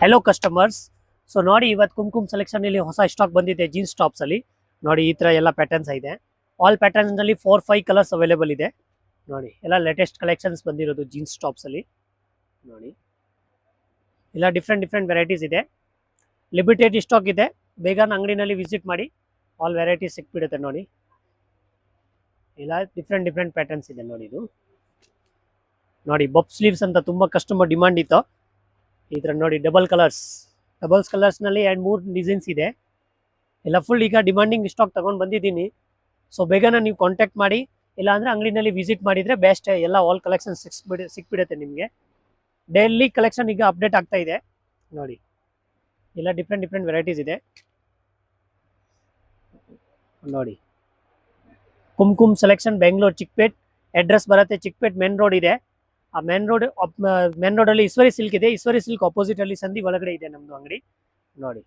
Hello customers. So ನೋಡಿ, ಇವತ್ತು ಕುಮ್ಕುಮ್ selection ಅಲ್ಲಿ ಹೊಸ ಸ್ಟಾಕ್ ಬಂದಿದೆ ಜೀನ್ಸ್ ಟಾಪ್ಸ್ ಅಲ್ಲಿ. ನೋಡಿ ಈ ತರ ಎಲ್ಲ ಪ್ಯಾಟರ್ನ್ಸ್ ಇದೆ. ಆಲ್ ಪ್ಯಾಟರ್ನ್ಸ್ ನಲ್ಲಿ 4-5 ಕಲರ್ಸ್ ಅವೈಲೇಬಲ್ ಇದೆ. ನೋಡಿ ಎಲ್ಲ ಲೇಟೆಸ್ಟ್ ಕಲೆಕ್ಷನ್ಸ್ ಬಂದಿರೋದು ಜೀನ್ಸ್ ಟಾಪ್ಸ್ ಅಲ್ಲಿ. ನೋಡಿ ಎಲ್ಲ ಡಿಫ್ರೆಂಟ್ ವೆರೈಟೀಸ್ ಇದೆ. ಲಿಮಿಟೆಡ್ ಸ್ಟಾಕ್ ಇದೆ, ಬೇಗ ಅಂಗಡಿನಲ್ಲಿ ವಿಸಿಟ್ ಮಾಡಿ, ಆಲ್ ವೆರೈಟೀಸ್ ಸಿಕ್ಬಿಡುತ್ತೆ. ನೋಡಿ ಎಲ್ಲ ಡಿಫ್ರೆಂಟ್ ಪ್ಯಾಟರ್ನ್ಸ್ ಇದೆ. ನೋಡಿ ಇದು ನೋಡಿ ಬಬ್ ಸ್ಲೀವ್ಸ್ ಅಂತ ತುಂಬಾ ಕಸ್ಟಮರ್ ಡಿಮಾಂಡ್ ಇತ್ತು. ಈ ತರ ನೋಡಿ ಡಬಲ್ಸ್ ಕಲರ್ಸ್ ನಲ್ಲಿ 2-3 ಡಿಸೈನ್ಸ್ ಇದೆ. ಎಲ್ಲ ಫುಲ್ ಈಗ ಡಿಮಾಂಡಿಂಗ್ ಸ್ಟಾಕ್ ತಗೊಂಡು ಬಂದಿದ್ದೀನಿ. ಸೊ ಬೇಗನೆ ನೀವು ಕಾಂಟ್ಯಾಕ್ಟ್ ಮಾಡಿ, ಇಲ್ಲ ಅಂದ್ರೆ ಅಂಗಡಿನಲ್ಲಿ ವಿಸಿಟ್ ಮಾಡಿದ್ರೆ ಬೆಸ್ಟ್. ಎಲ್ಲ ಆಲ್ ಕಲೆಕ್ಷನ್ ಸಿಕ್ಬಿಡುತ್ತೆ ನಿಮಗೆ. ಡೈಲಿ ಕಲೆಕ್ಷನ್ ಈಗ ಅಪ್ಡೇಟ್ ಆಗ್ತಾ ಇದೆ. ನೋಡಿ ಎಲ್ಲ ಡಿಫ್ರೆಂಟ್ ವೆರೈಟೀಸ್ ಇದೆ. ನೋಡಿ ಕುಮ್ಕುಮ್ ಸೆಲೆಕ್ಷನ್ ಬೆಂಗಳೂರು ಚಿಕ್ಕಪೇಟ್ ಅಡ್ರೆಸ್ ಬರುತ್ತೆ. ಚಿಕ್ಕಪೇಟ್ ಮೇನ್ ರೋಡ್ ಇದೆ. ಆ ಮೇನ್ ರೋಡ್ ಅಲ್ಲಿ ಈಶ್ವರಿ ಸಿಲ್ಕ್ ಇದೆ. ಈಶ್ವರಿ ಸಿಲ್ಕ್ ಆಪೋಸಿಟ್ ಅಲ್ಲಿ ಸಂಧಿ ಒಳಗಡೆ ಇದೆ ನಮ್ದು ಅಂಗಡಿ. ನೋಡಿ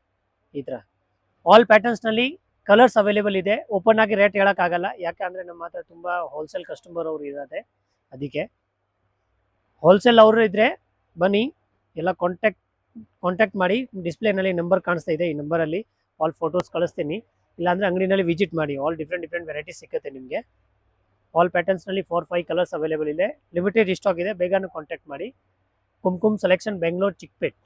ಈ ತರ ಆಲ್ ಪ್ಯಾಟರ್ನ್ಸ್ ನಲ್ಲಿ ಕಲರ್ಸ್ ಅವೈಲೇಬಲ್ ಇದೆ. ಓಪನ್ ಆಗಿ ರೇಟ್ ಹೇಳಕ್ ಆಗಲ್ಲ, ಯಾಕಂದ್ರೆ ನಮ್ಮ ಹತ್ರ ತುಂಬಾ ಹೋಲ್ಸೇಲ್ ಕಸ್ಟಮರ್ ಅವರು ಇದ್ದಾರೆ. ಅದಕ್ಕೆ ಹೋಲ್ಸೇಲ್ ಅವರು ಇದ್ರೆ ಬನ್ನಿ, ಎಲ್ಲ ಕಾಂಟ್ಯಾಕ್ಟ್ ಮಾಡಿ. ಡಿಸ್ಪ್ಲೇ ನಲ್ಲಿ ನಂಬರ್ ಕಾಣಿಸ್ತಾ ಇದೆ, ಈ ನಂಬರ್ ಅಲ್ಲಿ ಆಲ್ ಫೋಟೋಸ್ ಕಳಿಸ್ತೀನಿ. ಇಲ್ಲಾಂದ್ರೆ ಅಂಗಡಿನಲ್ಲಿ ವಿಸಿಟ್ ಮಾಡಿ, ಆಲ್ ಡಿಫ್ರೆಂಟ್ ವೆರೈಟೀಸ್ ಸಿಗುತ್ತೆ ನಿಮಗೆ. ಆಲ್ ಪ್ಯಾಟರ್ನ್ಸ್ ನಲ್ಲಿ 4-5 ಕಲರ್ಸ್ ಅವೈಲೇಬಲ್ ಇದೆ. ಲಿಮಿಟೆಡ್ ಸ್ಟಾಕ್ ಇದೆ, ಬೇಗನೆ ಕಾಂಟ್ಯಾಕ್ಟ್ ಮಾಡಿ. ಕುಮ್ಕುಮ್ ಸೆಲೆಕ್ಷನ್ ಬೆಂಗಳೂರು ಚಿಕ್ಕಪೇಟ್.